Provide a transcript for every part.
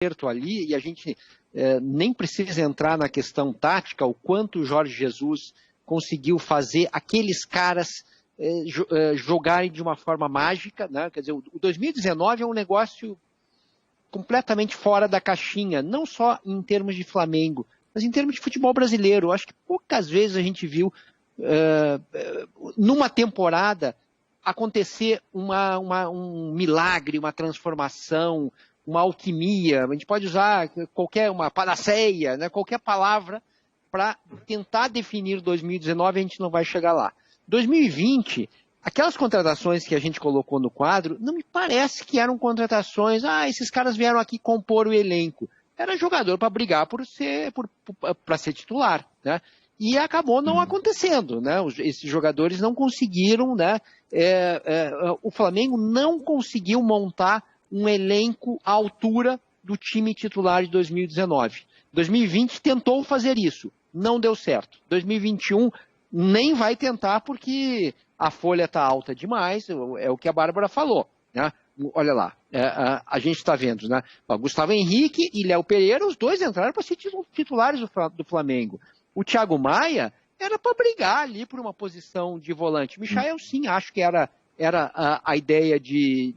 acerto ali, e a gente nem precisa entrar na questão tática, o quanto o Jorge Jesus conseguiu fazer aqueles caras jogarem de uma forma mágica, né? Quer dizer, o 2019 é um negócio completamente fora da caixinha, não só em termos de Flamengo, mas em termos de futebol brasileiro. Acho que poucas vezes a gente viu, numa temporada, acontecer um milagre, uma transformação, uma alquimia. A gente pode usar uma panaceia, né? Qualquer palavra para tentar definir 2019, a gente não vai chegar lá. 2020, aquelas contratações que a gente colocou no quadro, não me parece que eram contratações, esses caras vieram aqui compor o elenco. Era jogador para brigar para ser titular, né? E acabou não acontecendo, né? Esses jogadores não conseguiram, né? O Flamengo não conseguiu montar um elenco à altura do time titular de 2019. 2020 tentou fazer isso, não deu certo. 2021 nem vai tentar porque a folha está alta demais, é o que a Bárbara falou, né? Olha lá, a gente está vendo, né? Gustavo Henrique e Léo Pereira, os dois entraram para ser titulares do Flamengo. O Thiago Maia era para brigar ali por uma posição de volante. Michael, sim, acho que era a ideia de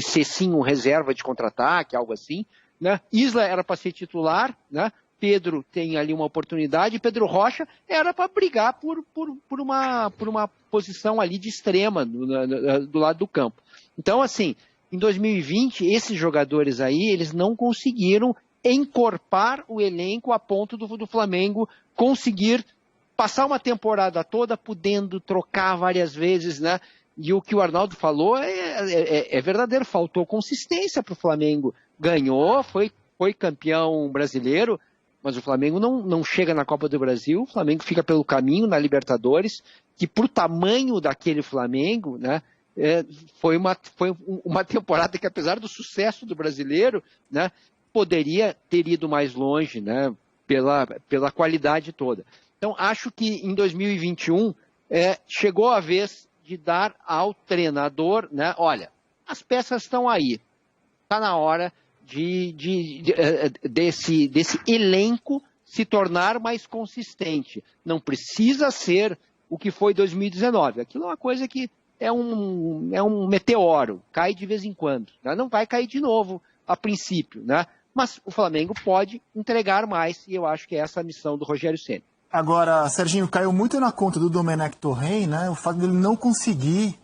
ser, sim, um reserva de contra-ataque, algo assim, né? Isla era para ser titular, né? Pedro tem ali uma oportunidade, Pedro Rocha era para brigar por uma posição ali de extrema do lado do campo. Então, assim, em 2020, esses jogadores aí, eles não conseguiram encorpar o elenco a ponto do Flamengo conseguir passar uma temporada toda podendo trocar várias vezes, né? E o que o Arnaldo falou é verdadeiro, faltou consistência para o Flamengo. Ganhou, foi campeão brasileiro, mas o Flamengo não chega na Copa do Brasil, o Flamengo fica pelo caminho na Libertadores, que pro tamanho daquele Flamengo, né, foi uma temporada que, apesar do sucesso do brasileiro, né, poderia ter ido mais longe, né, pela qualidade toda. Então, acho que em 2021 chegou a vez de dar ao treinador, né, olha, as peças estão aí, está na hora desse elenco se tornar mais consistente. Não precisa ser o que foi 2019. Aquilo é uma coisa que é um meteoro, cai de vez em quando, né? Não vai cair de novo a princípio, né? Mas o Flamengo pode entregar mais, e eu acho que é essa a missão do Rogério Ceni. Agora, Serginho, caiu muito na conta do Domenech Torrent, né? O fato dele não conseguir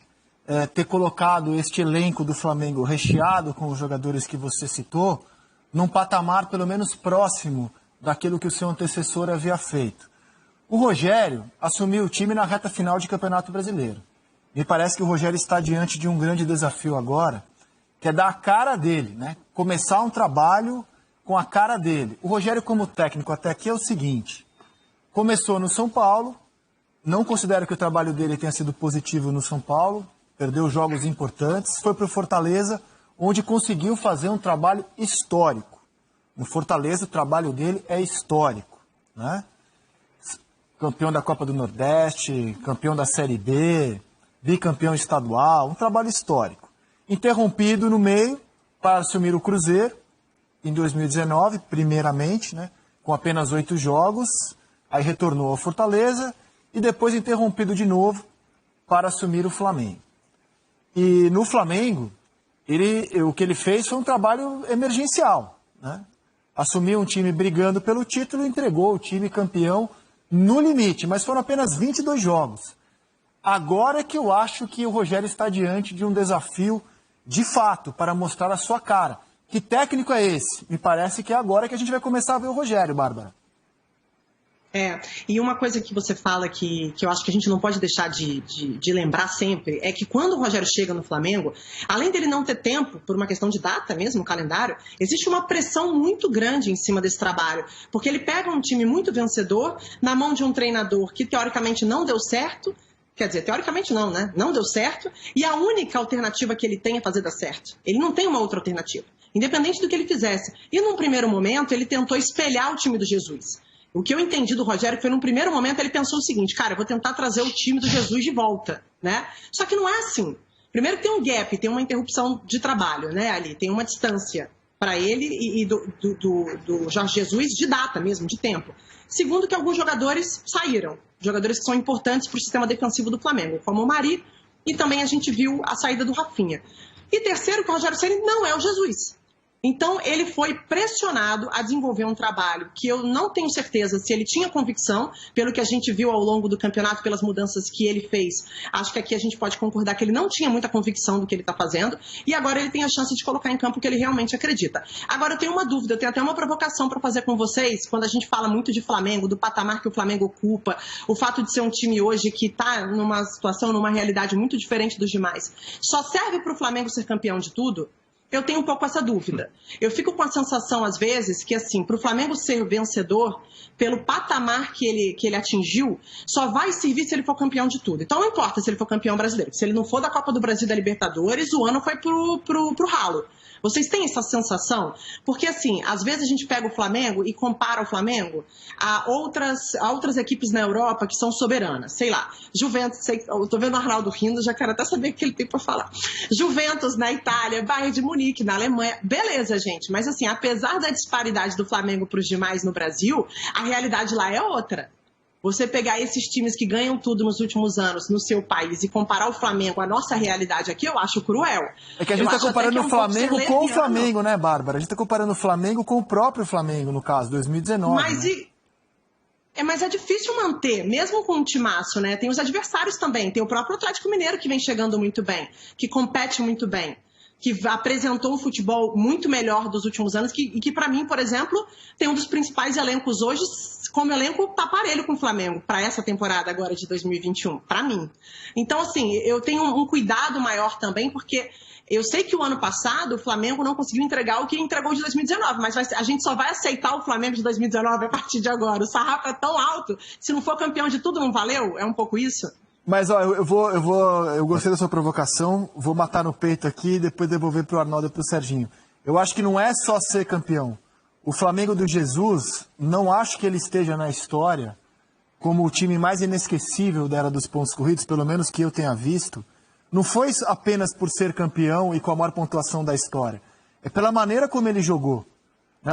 ter colocado este elenco do Flamengo recheado com os jogadores que você citou, num patamar pelo menos próximo daquilo que o seu antecessor havia feito. O Rogério assumiu o time na reta final de Campeonato Brasileiro. Me parece que o Rogério está diante de um grande desafio agora, que é dar a cara dele, né? Começar um trabalho com a cara dele. O Rogério, como técnico, até aqui é o seguinte: começou no São Paulo, não considero que o trabalho dele tenha sido positivo no São Paulo, perdeu jogos importantes, foi para o Fortaleza, onde conseguiu fazer um trabalho histórico. No Fortaleza, o trabalho dele é histórico, né? Campeão da Copa do Nordeste, campeão da Série B, bicampeão estadual, um trabalho histórico. Interrompido no meio para assumir o Cruzeiro, em 2019, primeiramente, né? Com apenas 8 jogos, aí retornou ao Fortaleza e depois interrompido de novo para assumir o Flamengo. E no Flamengo, o que ele fez foi um trabalho emergencial, né? Assumiu um time brigando pelo título e entregou o time campeão no limite, mas foram apenas 22 jogos. Agora é que eu acho que o Rogério está diante de um desafio de fato para mostrar a sua cara. Que técnico é esse? Me parece que é agora que a gente vai começar a ver o Rogério, Bárbara. E uma coisa que você fala que eu acho que a gente não pode deixar de lembrar sempre é que quando o Rogério chega no Flamengo, além dele não ter tempo, por uma questão de data mesmo, calendário, existe uma pressão muito grande em cima desse trabalho, porque ele pega um time muito vencedor na mão de um treinador que teoricamente não deu certo, quer dizer, teoricamente não, né? Não deu certo, e a única alternativa que ele tem é fazer dar certo. Ele não tem uma outra alternativa, independente do que ele fizesse. E num primeiro momento ele tentou espelhar o time do Jesus. O que eu entendi do Rogério foi, num primeiro momento, ele pensou o seguinte: cara, eu vou tentar trazer o time do Jesus de volta, né? Só que não é assim. Primeiro tem um gap, tem uma interrupção de trabalho, né, ali, tem uma distância para ele e do Jorge Jesus de data mesmo, de tempo. Segundo, que alguns jogadores saíram, jogadores que são importantes para o sistema defensivo do Flamengo, como o Mari, e também a gente viu a saída do Rafinha. E terceiro, que o Rogério Ceni não é o Jesus. Então, ele foi pressionado a desenvolver um trabalho que eu não tenho certeza se ele tinha convicção, pelo que a gente viu ao longo do campeonato, pelas mudanças que ele fez. Acho que aqui a gente pode concordar que ele não tinha muita convicção do que ele está fazendo, e agora ele tem a chance de colocar em campo o que ele realmente acredita. Agora, eu tenho uma dúvida, eu tenho até uma provocação para fazer com vocês, quando a gente fala muito de Flamengo, do patamar que o Flamengo ocupa, o fato de ser um time hoje que está numa situação, numa realidade muito diferente dos demais. Só serve para o Flamengo ser campeão de tudo? Eu tenho um pouco essa dúvida. Eu fico com a sensação, às vezes, que assim, para o Flamengo ser vencedor, pelo patamar que ele atingiu, só vai servir se ele for campeão de tudo. Então não importa se ele for campeão brasileiro. Se ele não for da Copa do Brasil e da Libertadores, o ano foi pro ralo. Vocês têm essa sensação? Porque, assim, às vezes a gente pega o Flamengo e compara o Flamengo a outras equipes na Europa que são soberanas. Sei lá, Juventus, eu tô vendo o Arnaldo rindo, já quero até saber o que ele tem para falar. Juventus na Itália, Bayern de Munique na Alemanha. Beleza, gente, mas assim, apesar da disparidade do Flamengo para os demais no Brasil, a realidade lá é outra. Você pegar esses times que ganham tudo nos últimos anos no seu país e comparar o Flamengo à nossa realidade aqui, eu acho cruel. É que a gente está comparando o Flamengo com o Flamengo, né, Bárbara? A gente está comparando o Flamengo com o próprio Flamengo, no caso, 2019. Mas é difícil manter, mesmo com um timaço, né? Tem os adversários também. Tem o próprio Atlético Mineiro que vem chegando muito bem, que compete muito bem, que apresentou um futebol muito melhor dos últimos anos, e que para mim, por exemplo, tem um dos principais elencos hoje, como elenco tá parelho com o Flamengo, para essa temporada agora de 2021, para mim. Então, assim, eu tenho um cuidado maior também, porque eu sei que o ano passado o Flamengo não conseguiu entregar o que entregou de 2019, mas a gente só vai aceitar o Flamengo de 2019 a partir de agora. O sarrafo é tão alto, se não for campeão de tudo, não valeu? É um pouco isso? Mas, ó, eu gostei da sua provocação, vou matar no peito aqui e depois devolver para o Arnaldo e para o Serginho. Eu acho que não é só ser campeão. O Flamengo do Jesus, não acho que ele esteja na história como o time mais inesquecível da era dos pontos corridos, pelo menos que eu tenha visto. Não foi apenas por ser campeão e com a maior pontuação da história. É pela maneira como ele jogou.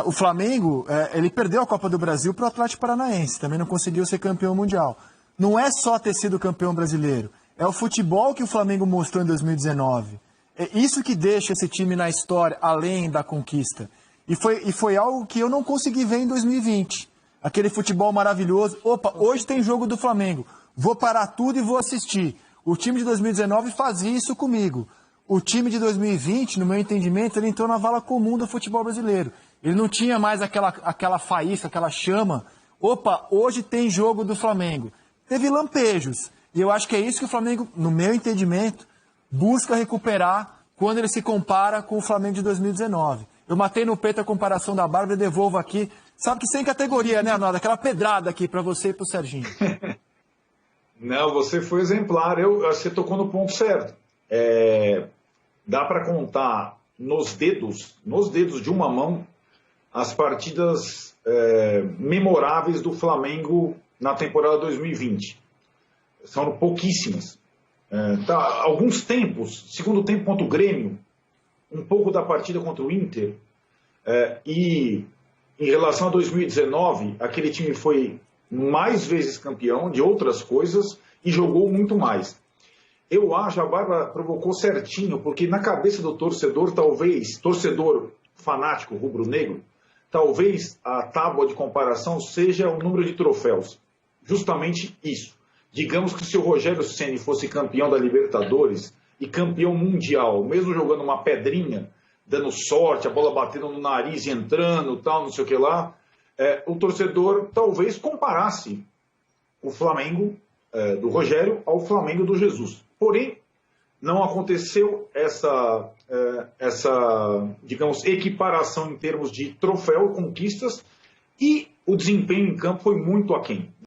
O Flamengo, ele perdeu a Copa do Brasil para o Atlético Paranaense, também não conseguiu ser campeão mundial. Não é só ter sido campeão brasileiro, é o futebol que o Flamengo mostrou em 2019. É isso que deixa esse time na história, além da conquista. E foi algo que eu não consegui ver em 2020. Aquele futebol maravilhoso. Opa, hoje tem jogo do Flamengo. Vou parar tudo e vou assistir. O time de 2019 fazia isso comigo. O time de 2020, no meu entendimento, ele entrou na vala comum do futebol brasileiro. Ele não tinha mais aquela faísca, aquela chama. Opa, hoje tem jogo do Flamengo. Teve lampejos. E eu acho que é isso que o Flamengo, no meu entendimento, busca recuperar quando ele se compara com o Flamengo de 2019. Eu matei no peito a comparação da Bárbara e devolvo aqui. Sabe que sem categoria, né, Arnaldo? Aquela pedrada aqui para você e para o Serginho. Não, você foi exemplar. Você tocou no ponto certo. Dá para contar nos dedos de uma mão as partidas memoráveis do Flamengo na temporada 2020. São pouquíssimas. Alguns tempos, segundo tempo contra o Grêmio, um pouco da partida contra o Inter, e em relação a 2019, aquele time foi mais vezes campeão de outras coisas e jogou muito mais. Eu acho, a Bárbara provocou certinho, porque na cabeça do torcedor, talvez, torcedor fanático rubro-negro, talvez a tábua de comparação seja o número de troféus. Justamente isso. Digamos que se o Rogério Ceni fosse campeão da Libertadores e campeão mundial, mesmo jogando uma pedrinha, dando sorte, a bola batendo no nariz e entrando, tal, não sei o que lá, o torcedor talvez comparasse o Flamengo do Rogério ao Flamengo do Jesus. Porém, não aconteceu essa digamos, equiparação em termos de troféu, conquistas, e o desempenho em campo foi muito aquém.